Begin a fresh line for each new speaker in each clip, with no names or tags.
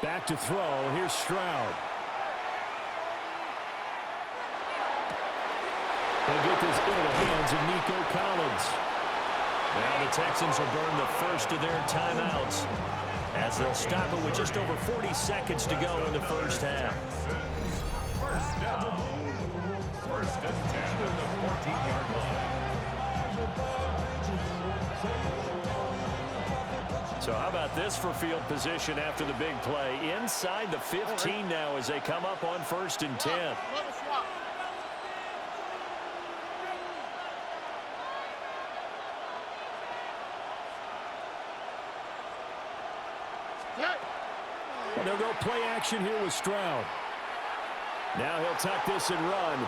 Back to throw. Here's Stroud. They'll get this into the hands of Nico Collins. Now the Texans will burn the first of their timeouts as they'll stop it with just over 40 seconds to go in the first half.
First down. First and 10 at the 14-yard line.
So how about this for field position after the big play? Inside the 15 now as they come up on 1st and 10. They'll go play action here with Stroud. Now he'll tuck this and run.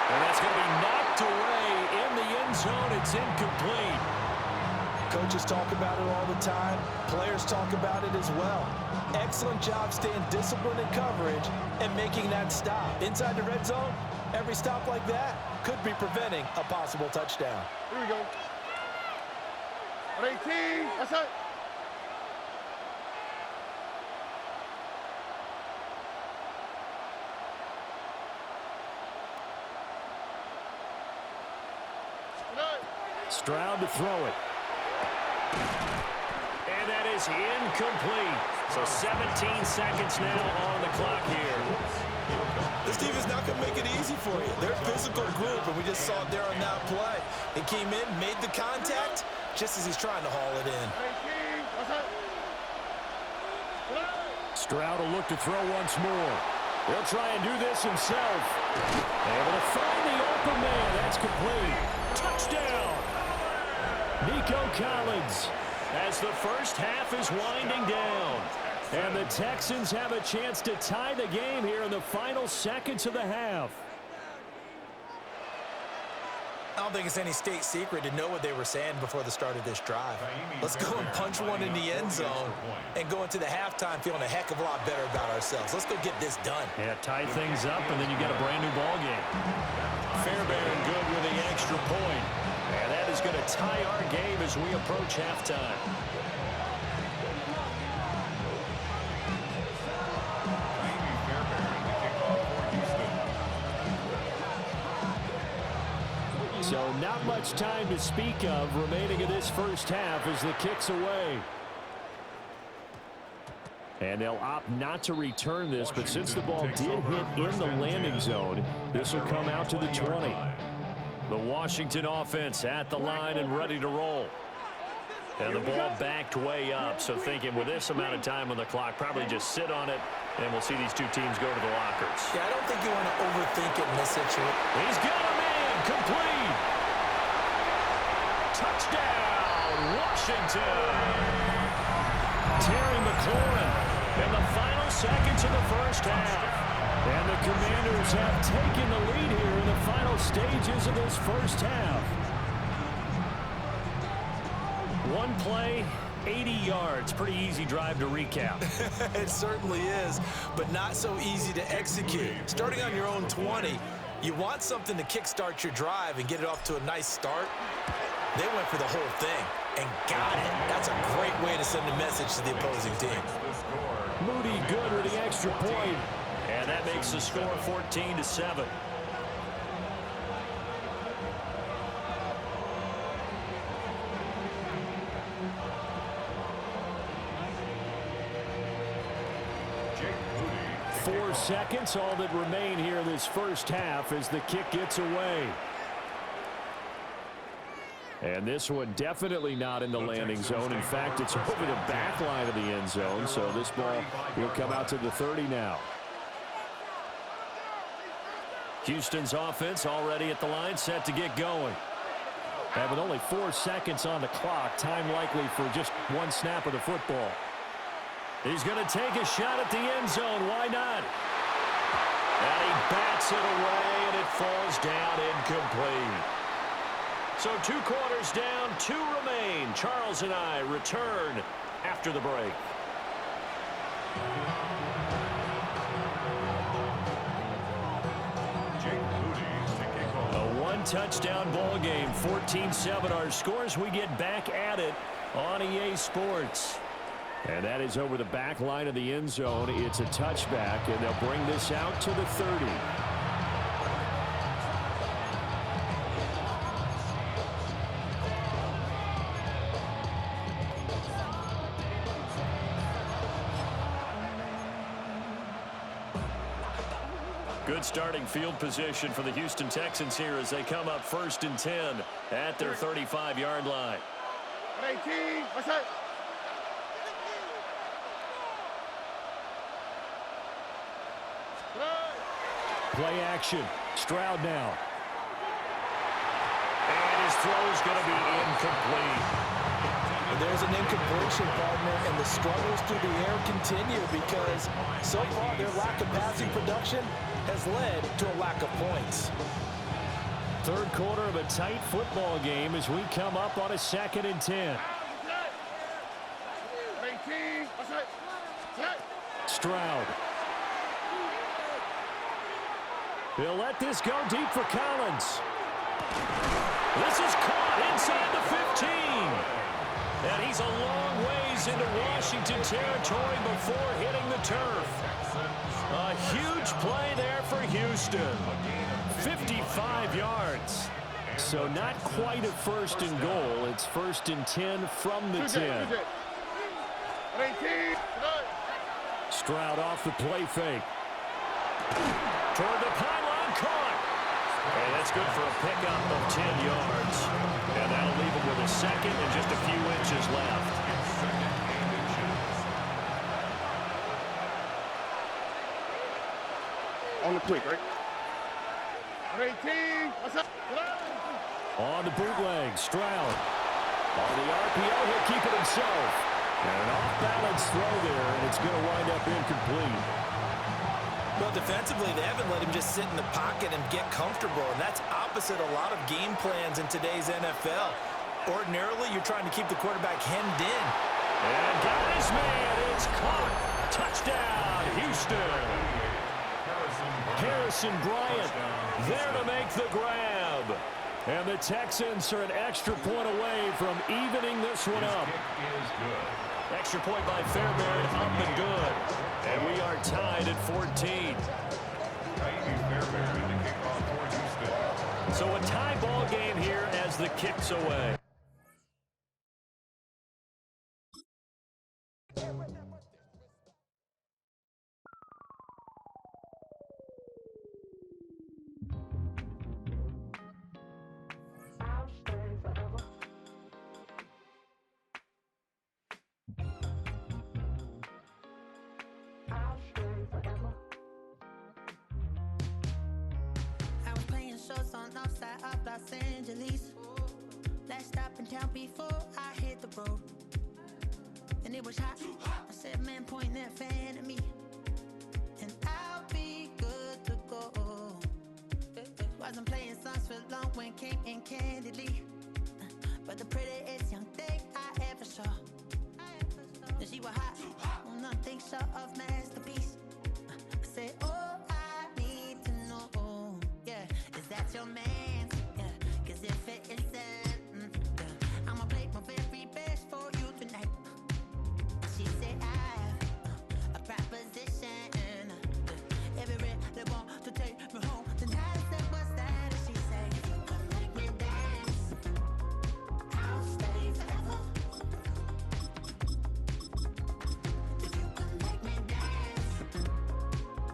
And that's going to be knocked away in the end zone. It's incomplete.
Coaches talk about it all the time. Players talk about it as well. Excellent job staying disciplined in coverage and making that stop. Inside the red zone, every stop like that could be preventing a possible touchdown.
Here we go. 18. That's it.
Stroud to throw it. And that is incomplete. So 17 seconds now on the clock here.
This team is not going to make it easy for you. They're a physical group, and we just saw it there on that play. He came in, made the contact, just as he's trying to haul it in.
Stroud will look to throw once more. He'll try and do this himself. Able to find the open man. That's complete. Touchdown! Nico Collins, as the first half is winding down. And the Texans have a chance to tie the game here in the final seconds of the half.
I don't think it's any state secret to know what they were saying before the start of this drive. Let's go and punch one in the end zone and go into the halftime feeling a heck of a lot better about ourselves. Let's go get this done.
Yeah, tie things up, and then you get a brand new ball game. Fairbairn good with the extra point. And that is going to tie our game as we approach halftime. So not much time to speak of remaining in this first half as the kick's away. And they'll opt not to return this, but since the ball did hit in the landing zone, this will come out to the 20. The Washington offense at the line and ready to roll. And the ball backed way up, so thinking with this amount of time on the clock, probably just sit on it, and we'll see these two teams go to the lockers.
Yeah, I don't think you want to overthink it in this situation.
He's got a man, complete. Touchdown, Washington. Terry McLaurin in the final seconds of the first half. And the Commanders have taken the lead here in the final stages of this first half. One play, 80 yards. Pretty easy drive to recap.
It certainly is, but not so easy to execute. Starting on your own 20, you want something to kickstart your drive and get it off to a nice start. They went for the whole thing and got it. That's a great way to send a message to the opposing team.
Moody good with the extra point. And that makes the score 14-7. Four seconds, all that remain here in this first half as the kick gets away. And this one definitely not in the landing zone. In fact, it's over the back line of the end zone, so this ball will come out to the 30 now. Houston's offense already at the line, set to get going. And with only 4 seconds on the clock, time likely for just one snap of the football. He's going to take a shot at the end zone. Why not? And he bats it away, and it falls down incomplete. So 2 quarters down, 2 remain. Charles and I return after the break. A one-touchdown ball game, 14-7 our scores. We get back at it on EA Sports. And that is over the back line of the end zone. It's a touchback, and they'll bring this out to the 30. Good starting field position for the Houston Texans here as they come up 1st and 10 at their 35-yard line.
18, what's that?
Play action. Stroud now. And his throw is going to be incomplete.
There's an incompletion, partner, and the struggles through the air continue because so far their lack of passing production has led to a lack of points.
Third quarter of a tight football game as we come up on a 2nd and 10. Stroud. He'll let this go deep for Collins. This is caught inside the 15. And he's a long ways into Washington territory before hitting the turf. A huge play there for Houston. 55 yards. So not quite a 1st and goal. It's 1st and 10 from the 10. Stroud off the play fake. Toward the pylon, caught. And that's good for a pickup of 10 yards. And that'll leave him with a 2nd and just a few inches left.
On the quick, right? 18, what's up?
On the bootleg, Stroud. On the RPO, he'll keep it himself. And an off-balance throw there, and it's going to wind up incomplete.
Well, defensively, they haven't let him just sit in the pocket and get comfortable, and that's opposite a lot of game plans in today's NFL. Ordinarily, you're trying to keep the quarterback hemmed in.
And got his man. It's caught. Touchdown, Houston. Harrison Bryant there to make the grab. And the Texans are an extra point away from evening this one up. Extra point by Fairbairn, up and good. And we are tied at 14. So a tie ball game here as the kick's away.
Los Angeles. Last stop in town before I hit the road. And it was hot. I said, man, point that fan at me. And I'll be good to go. Wasn't playing songs for long when came in candidly. But the prettiest young thing I ever saw. And she was hot. Oh, nothing short of masterpiece. I said, oh, I need to know. Yeah, is that your man? If it isn't, I'ma play my very best for you tonight. She said I have a proposition. Every red they want to take me home tonight. I said, what's that? And she said, if you can make me dance, I'll stay forever. If you can make me dance,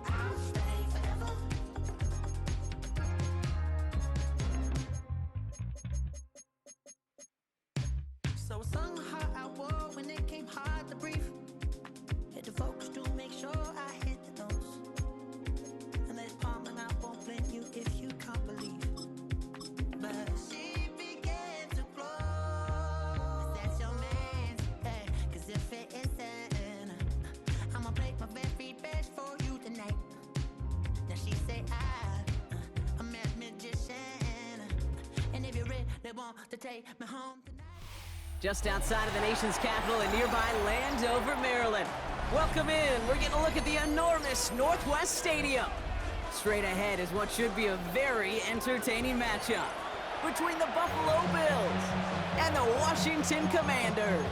I'll stay forever. So I sung a heart I wore when it came hard to breathe. Hit the focus to make sure I hit the notes. And there's palm and I won't blame you if you can't believe. But she began to glow. That's your man, hey, 'cause if it isn't, I'ma play my very best for you tonight. Now she say I'm a magician. And if you're ready, they want to take me home tonight.
Just outside of the nation's capital in nearby Landover, Maryland. Welcome in. We're getting a look at the enormous Northwest Stadium. Straight ahead is what should be a very entertaining matchup between the Buffalo Bills and the Washington Commanders.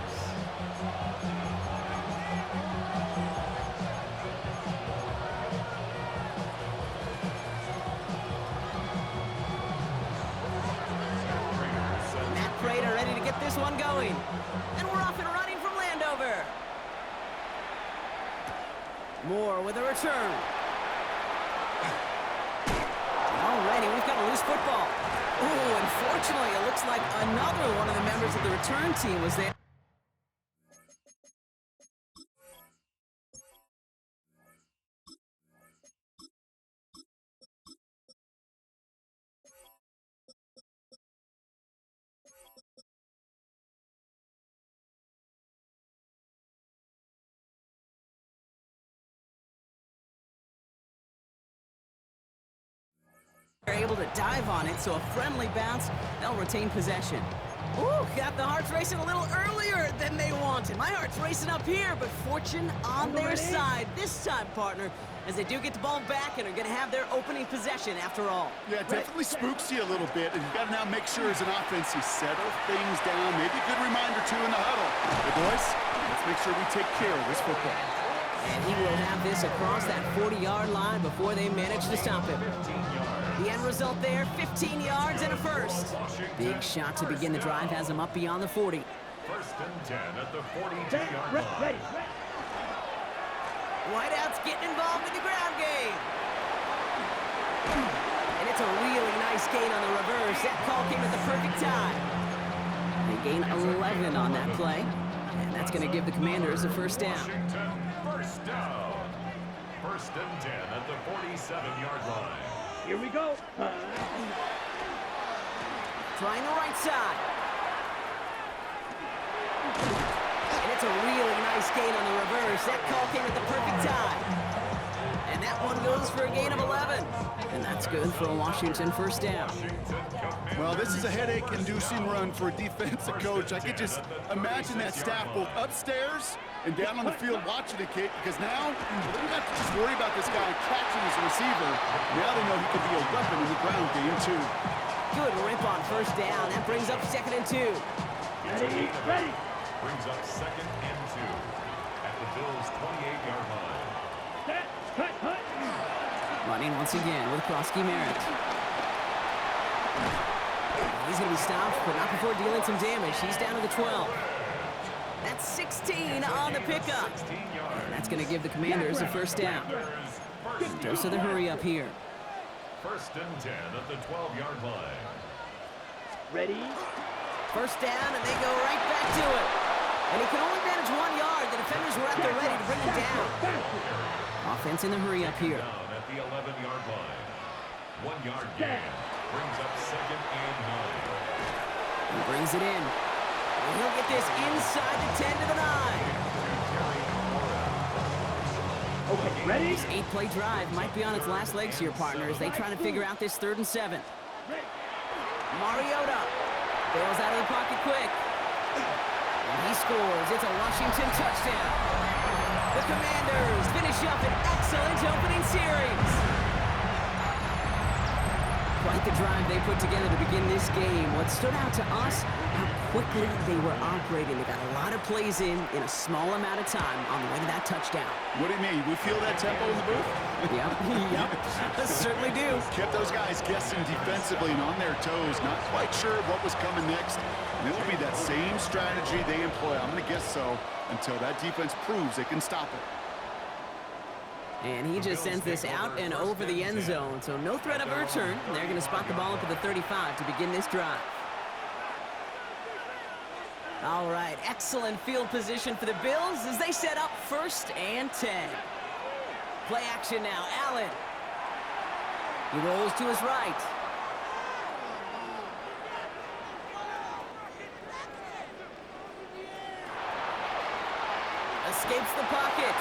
Matt Prater ready to get this one going. And we're off and running from Landover. Moore with a return. Alrighty, we've got a loose football. Oh, unfortunately, it looks like another one of the members of the return team was there. They're able to dive on it, so a friendly bounce, they'll retain possession. Ooh, got the hearts racing a little earlier than they wanted. My heart's racing up here, but fortune on their side this time, partner, as they do get the ball back and are going to have their opening possession after all.
Yeah, it definitely spooks you a little bit, and you got to now make sure as an offense you settle things down. Maybe a good reminder, too, in the huddle. Hey, boys, let's make sure we take care of this football.
And he will have this across that 40-yard line before they manage to stop him. The end result there, 15 yards and a first. Big shot to begin the drive has him up beyond the 40.
First and 10 at the 42-yard line.
Wideout's getting involved in the ground game. And it's a really nice gain on the reverse. That call came at the perfect time. They gain 11 on that play. And that's going to give the Commanders a first down.
Washington, first down. First and 10 at the 47-yard line.
Here we go.
Trying the right side. And it's a really nice gain on the reverse. That call came at the perfect time. And that one goes for a gain of 11. And that's good for a Washington first down.
Well, this is a headache-inducing run for a defensive coach. I could just imagine that staff both upstairs and down on the field watching the kick, because now they don't have to just worry about this guy catching his receiver. Now they know he could be a weapon in the ground game, too.
Good rip on first down. That brings up 2nd and 2.
Ready, ready.
Brings up 2nd and 2 at the Bills' 28-yard line.
Set, cut, cut.
Running once again with Krosky Merritt. He's going to be stopped, but not before dealing some damage. He's down to the 12. That's 16 on the pickup. And that's going to give the Commanders a first down. Dose of the hurry up here.
First and 10 at the 12-yard line.
Ready.
First down, and they go right back to it. And he can only manage 1 yard. The defenders were out there ready to bring him down. Offense in the hurry up here.
Down at the 11-yard line. 1 yard gain. Brings up 2nd and 9.
He brings it in. And he'll get this inside the 10 to the 9.
Okay, ready.
This 8-play drive might be on its last legs here, partners. They try to figure out this 3rd and 7. Mariota bails out of the pocket quick. And he scores. It's a Washington touchdown. The Commanders finish up an excellent opening series. Quite the drive they put together to begin this game. What stood out to us, how quickly they were operating. They got a lot of plays in a small amount of time on the way to that touchdown.
What do you mean? We feel that tempo in the booth?
Yep, certainly do.
Kept those guys guessing defensively and on their toes, not quite sure what was coming next. And it'll be that same strategy they employ. I'm going to guess so until that defense proves they can stop it.
And he just sends this out and over the end zone, so no threat of a return. They're going to spot the ball up at the 35 to begin this drive. All right, excellent field position for the Bills as they set up 1st and 10. Play action now, Allen. He rolls to his right. Escapes the pocket.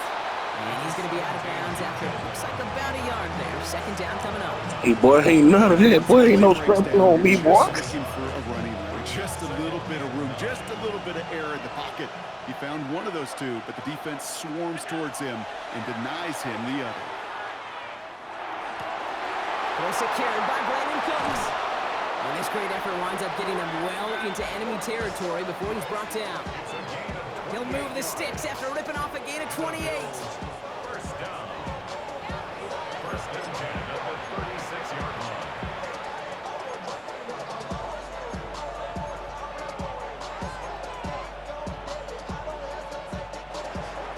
And he's going to be out of bounds after it looks like about a yard there. 2nd down coming up.
Hey, boy, ain't none of that. Boy, ain't no scrumping on me, boy.
Looking for a running just a little bit of room, just a little bit of air in the pocket. He found one of those two, but the defense swarms towards him and denies him the other.
Close carried by Brandon Cooks. And this great effort winds up getting him well into enemy territory before he's brought down. He'll move the sticks after ripping off a gain of 28.
First down. First and 10 at the 36-yard line.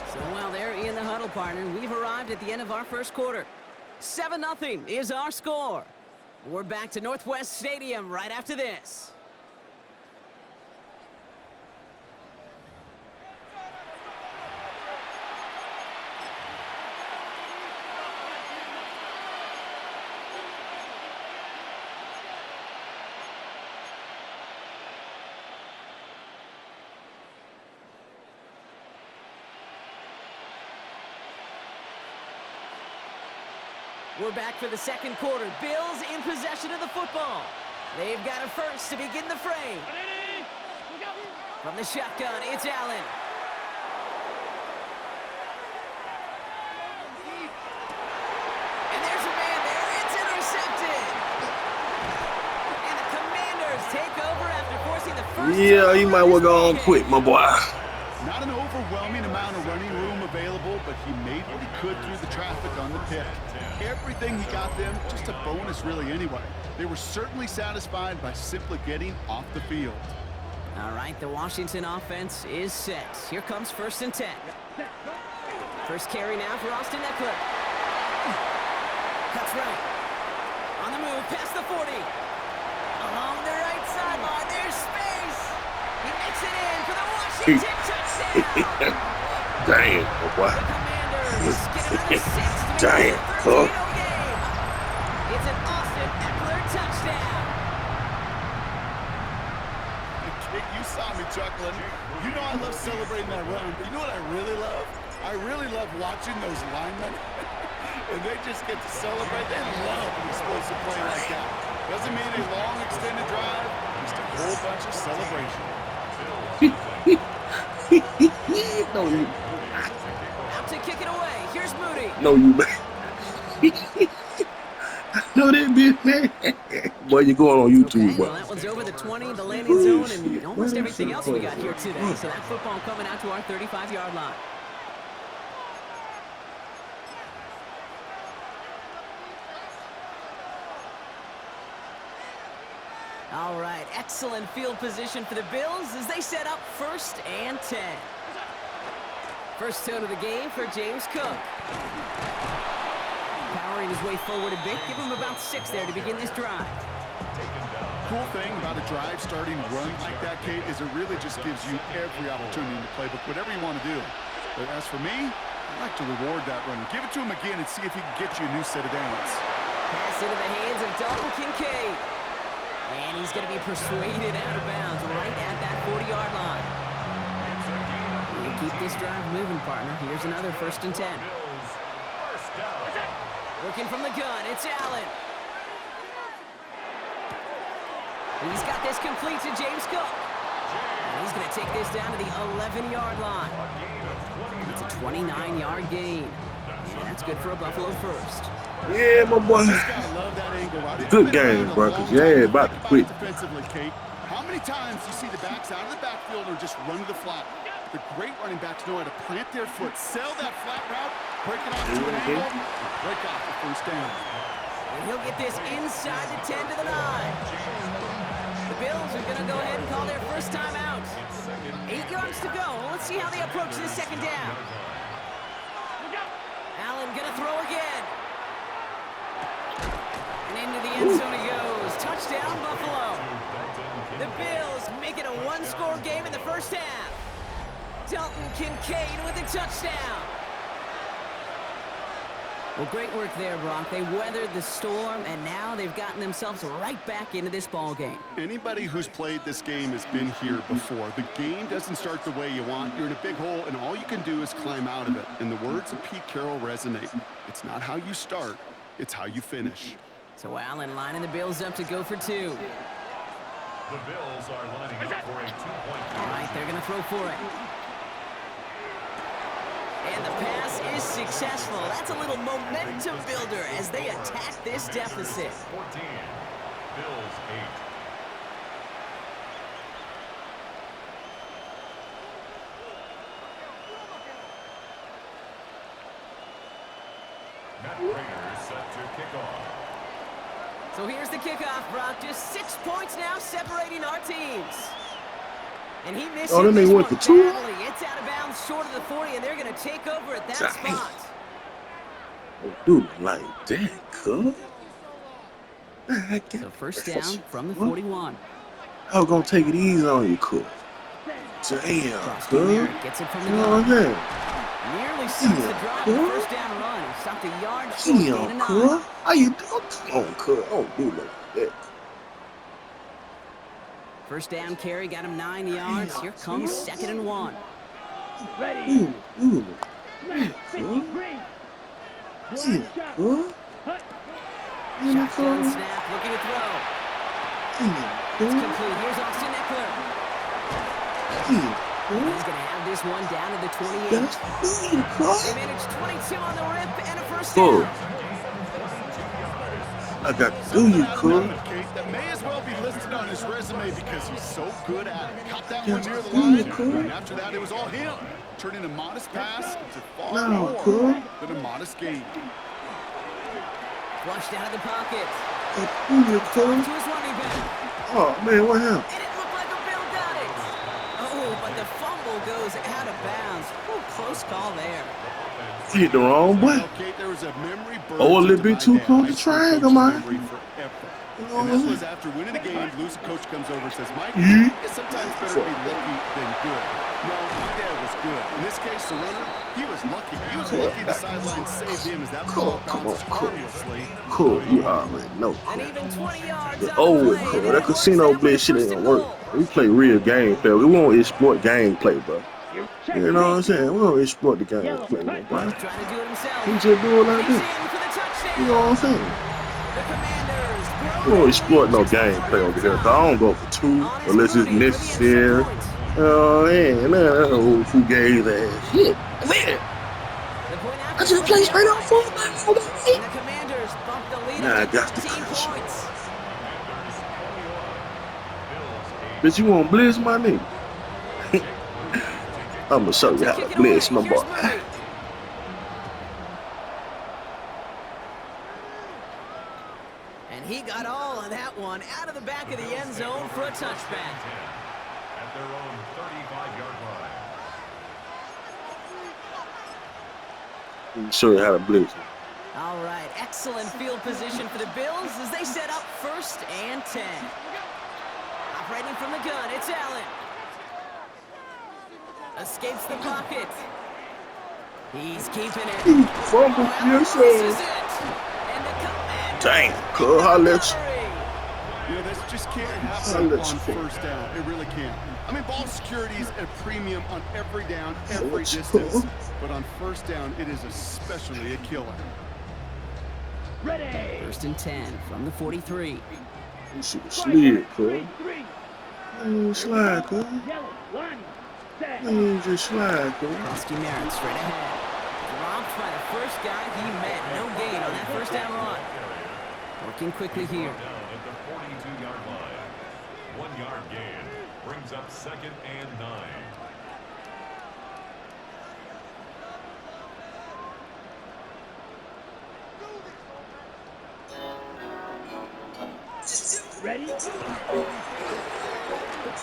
So while they're in the huddle, partner, we've arrived at the end of our first quarter. 7-0 is our score. We're back to Northwest Stadium right after this. We're back for the second quarter. Bills in possession of the football. They've got a first to begin the frame. From the shotgun, it's Allen. And there's a man there. It's intercepted. And the Commanders take over after forcing the first.
Yeah, you might well go on quick, my boy.
Not an overwhelming amount of running room available, but he made what he could through the traffic on the pick. Everything he got them, just a bonus really anyway. They were certainly satisfied by simply getting off the field.
All right, the Washington offense is set. Here comes 1st and 10. First carry now for Austin Eckler. Cuts right. On the move, past the 40. Along the right sideline, there's space. He makes it in for the Washington touchdown.
Damn, boy.
The Commanders get another 6 to make
Damn,
it a 13-0
Cook.
game. It's an Austin Eckler touchdown.
Kid, you saw me chuckling. You know I love celebrating that run, but you know what I really love? I really love watching those linemen. And they just get to celebrate. They love an explosive play like that. Doesn't mean a long extended drive, just a whole bunch of celebration.
No, you.
Out to kick it away. Here's Moody.
No, you. No, that bitch, man. Boy, you're going on YouTube,
Okay,
boy.
well, that one's over the 20, the landing zone, and almost everything else we got here today. So that football coming out to our 35-yard line. All right, excellent field position for the Bills as they set up 1st and 10. First tone of the game for James Cook. Powering his way forward a bit. Give him about 6 there to begin this drive.
Cool thing about a drive starting run like that, Kate, is it really just gives you every opportunity in the playbook, whatever you want to do. But as for me, I like to reward that run. Give it to him again and see if he can get you a new set of downs.
Pass into the hands of Dalton Kincaid. And he's going to be persuaded out of bounds right at that 40-yard line. We'll keep this drive moving, partner. Here's another 1st and 10. Working from the gun, it's Allen. He's got this complete to James Cook. And he's going to take this down to the 11-yard line. It's a 29-yard gain. And that's good for a Buffalo first.
Yeah, my boy.
Love that angle. Right?
Good game, bro. Yeah, about to quit.
Defensively, Kate. How many times you see the backs out of the backfield or just run to the flat? The great running backs know how to plant their foot, sell that flat route, break it off to an angle, and break off the first down.
And he'll get this inside the 10 to the 9. The Bills are going to go ahead and call their first time out. 8 yards to go. Let's see how they approach this second down. Allen going to throw again. And into the end zone he goes. Touchdown, Buffalo. The Bills make it a one-score game in the first half. Dalton Kincaid with a touchdown. Well, great work there, Brock. They weathered the storm, and now they've gotten themselves right back into this ball game.
Anybody who's played this game has been here before. The game doesn't start the way you want. You're in a big hole, and all you can do is climb out of it. And the words of Pete Carroll resonate. It's not how you start, it's how you finish.
So Allen lining the Bills up to go for 2.
The Bills are lining up for a 2-point
All right, they're going to throw for it. And the pass is successful. That's a little momentum builder as they attack this deficit.
14. Bills 8. Matt Prater set to kick off.
So here's the kickoff, Brock. Just 6 points now separating our teams. And he missed
Oh, then they
this
went
one
for 2?
badly. It's out of bounds short of the 40, and they're going to take over at that
Dang.
spot.
Dude, like that, cuz.
So first down from the 41.
I was gonna take it easy on you, cuz. Damn, cuz.
Gets it from the
You know what I'm saying?
Nearly sees the drive on the
Cool.
first down run. He stopped a yard short, gain of
Damn,
9.
cuz. How you doing? Come on, cuz. I don't do like that.
First down carry got him 9 yards. Here comes 2nd and 1.
Ready.
Ooh.
Snap. 53.
Yeah,
Blind shot.
cuz.
Hut.
Shotgun
Cuz.
snap, looking to throw.
Yeah,
It's
cuz.
complete. Here's Austin Eckler.
Yeah,
He's going to have this one down to the 28.
that's good, cuz.
They managed 22 on the rip and a first
Cool.
down.
I got to do you, cuz.
That may as well be listed on his resume because he's so good at it. Caught that one
Yeah,
near the
cool,
line,
cool.
and after that, it was all him. Turning a modest pass into far
No,
more
cool.
than a modest gain.
Flushed out of the pocket.
Do you,
To
cuz.
his running back.
Oh, man, what happened?
And it looked like a Bill got it. Oh, but the fumble goes out of bounds. Ooh, close call there.
Hit the wrong button.
Okay, there was a memory burn
Oh, a little
to
bit
my
too
dad,
close
high
to
school
triangle,
coach's
man.
memory forever.
You know
And
what
this
I'm
was
saying?
after winning the game, Lucy coach comes over and says, Mike,
Yeah.
it's sometimes better to be lucky than good. No, my dad was good. In this case, the runner, he was lucky. He was lucky the sideline saved him as that ball
Come on,
bounces
cool.
harmlessly.
Cool, you already know.
And even 20 yards
The
on
old
the play.
cool.
and
That
it works
casino
out for the
bitch shit ain't
first
gonna
and
work.
goal.
We play real gameplay. We won't exploit gameplay, bro.
Check.
You know what I'm saying? We don't exploit the
Yellow.
gameplay, no, bro.
Trying to do it himself.
He just do it like
He's
this.
in for the touchdown.
You know what I'm saying?
The Commanders
We don't exploit no gameplay over here, cause I don't go for 2 unless it's necessary. Oh, man, that old fugazi ass shit. Man, I just play straight on full man.
And the Commanders bump the lead
Nah, I
up to
got to
13
crush it.
points.
Bitch, you want to blitz my nigga? I'm gonna show you how to blitz my boy.
And he got all of that one out of the back of the end zone for a touchback.
At their own 35-yard line.
Let me show you how to blitz.
All right, excellent field position for the Bills as they set up 1st and 10. Operating from the gun, it's Allen. Escapes the pocket. He's keeping it.
Fumble, yes,
This is
sir.
it. And the Commanders
Dang, cuz, how let you?
You know, this just can't happen
I'll let
on
you think.
first down. It really can't. I mean, ball security is at a premium on every down, every
let you
distance.
go.
But on first down, it is especially a killer.
Ready.
1st and 10 from the 43.
You should have slid, cuz.
3.
You slide, cuz.
Yellow. Line. Set.
You just slide, cuz.
Krusty Merritt straight ahead. Dropped by the first guy he met. No gain on that first down run. Working quickly here.
Down at the 42-yard line. 1-yard gain brings up 2nd and 9.
Ready.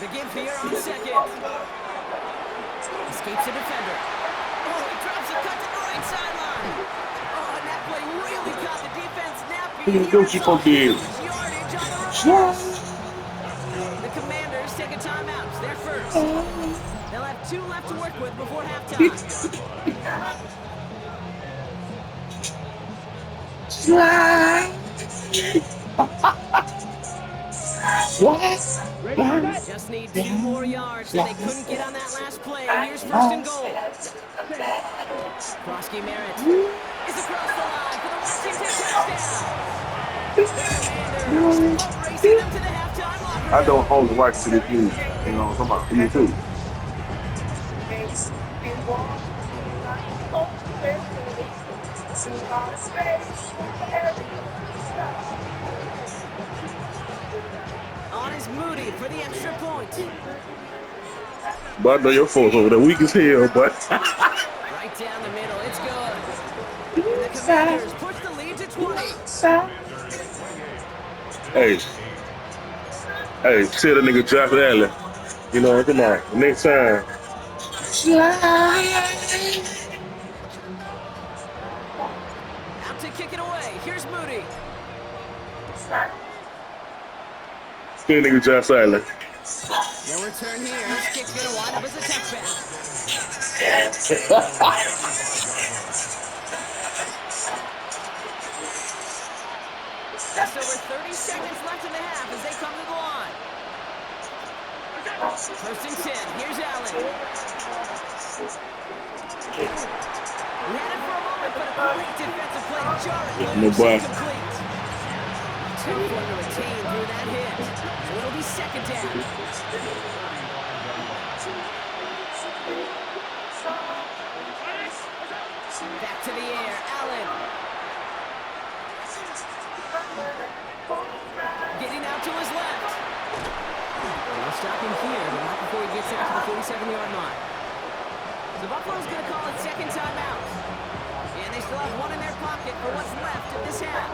The give here on 2nd. Escapes the defender. Oh, he drops a cut to the right sideline. Oh, and that play really caught the defense napping.
You go keep on being.
Yardage on the
Slide.
The Commanders take a timeout. It's their first. They'll have 2 left to work with before halftime.
Slide. What?
Ready. Set.
Just need 2 more yards, and they couldn't get on that last play. Here's 1st and goal. Krusty Merritt is across the line for the Washington touchdown. The Commanders racing them to the halftime locker
I don't own the rights to this music. You know what I'm talking about? You too.
On is Moody for the extra point.
But I know your folks over there weak as hell, but
Right down the middle, it's good. And the Commanders push the lead to 20.
hey, tell the nigga Josh Allen. You know, come on. Next time.
Out to kick it away. Here's Moody.
Tell the nigga Josh Allen.
No return here. This kick's going to wind up as a touchback. Just over 30 seconds left in the half as they come to the line. First and 10. Here's Allen. We had it for a moment, but a great defensive play to jar it loose and complete. Tough one to retain through that hit. So it'll be second down. Back to the air. Allen. Getting out to his left. We'll stop him here, but not before he gets out to the 47-yard line. So Buffalo's going to call it second timeout. And they still have one in their pocket for what's left of this half.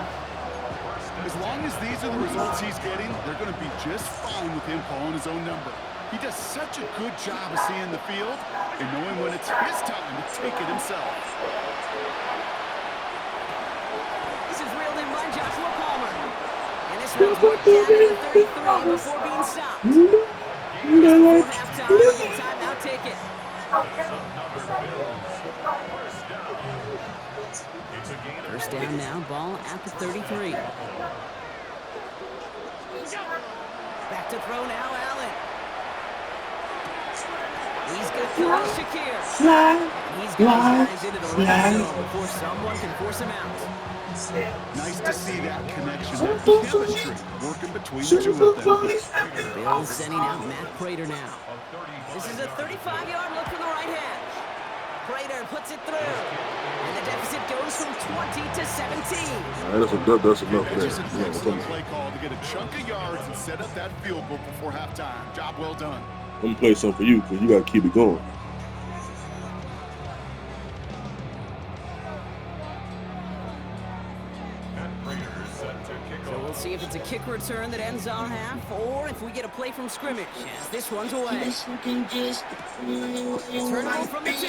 As long as these are the results he's getting, they're going to be just fine with him calling his own number. He does such a good job of seeing the field and knowing when it's his time to take it himself.
This is reeled in by Joshua Palmer. And this one's worked down to the 33 before being stopped. Before halftime, we'll get timeout ticket. First down now, ball at the 33. Back to throw now, Allen. He's got Khalil Shakir. He's got his guys into the red zone before someone can force him out.
Nice to see that connection, that chemistry working between the two of them.
Bills sending out Matt Prater now. This is a 35-yard look from the right hand. Prater puts it through. And the deficit goes from 20 to 17.
That's enough
That's just an
there.
excellent play call to get a chunk of yards and set up that field goal before halftime. Job well done.
I'm going to play something for you because you got to keep it going.
So we'll see if it's a kick return that ends our half, or if we get a play from scrimmage as this one's away. Turnover from the 2.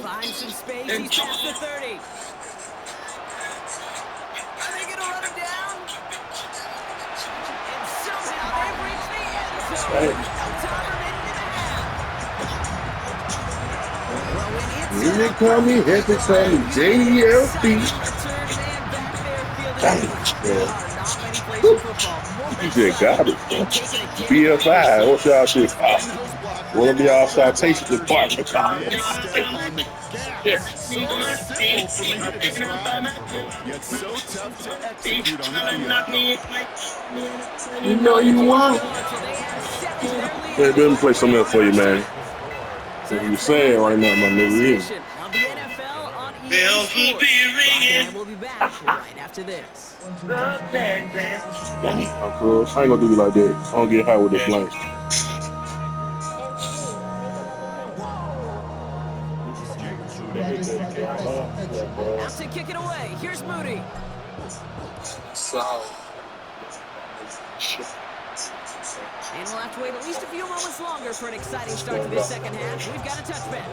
Finds some space, he's past the 30. Are they going to run him down? And somehow they've reached the end zone. No time remaining in the half. Well, when it's
They call me Happy Time JLP. You said garbage, man. BFI, what's y'all shit? One of y'all citation department.
So simple for me to describe, yet so tough to execute on the field.
You know you want. Hey, let me play something else for you, man. So you're saying right now, my nigga.
The NFL on EA Sports. And we'll be back right after this.
I'm cool. I ain't gonna do you like that. I don't get high with this blank.
Out to kick it away. Here's Moody. And we'll have to wait at least a few moments longer for an exciting start to this second half. We've got a touchback.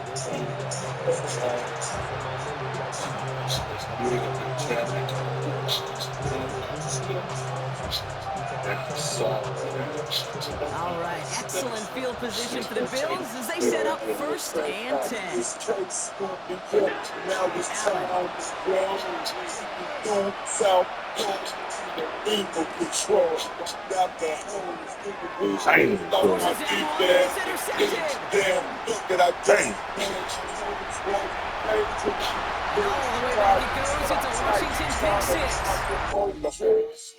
All right, excellent field position for the Bills as they set up first and 10. All the way back it goes. It's a Washington pick 6.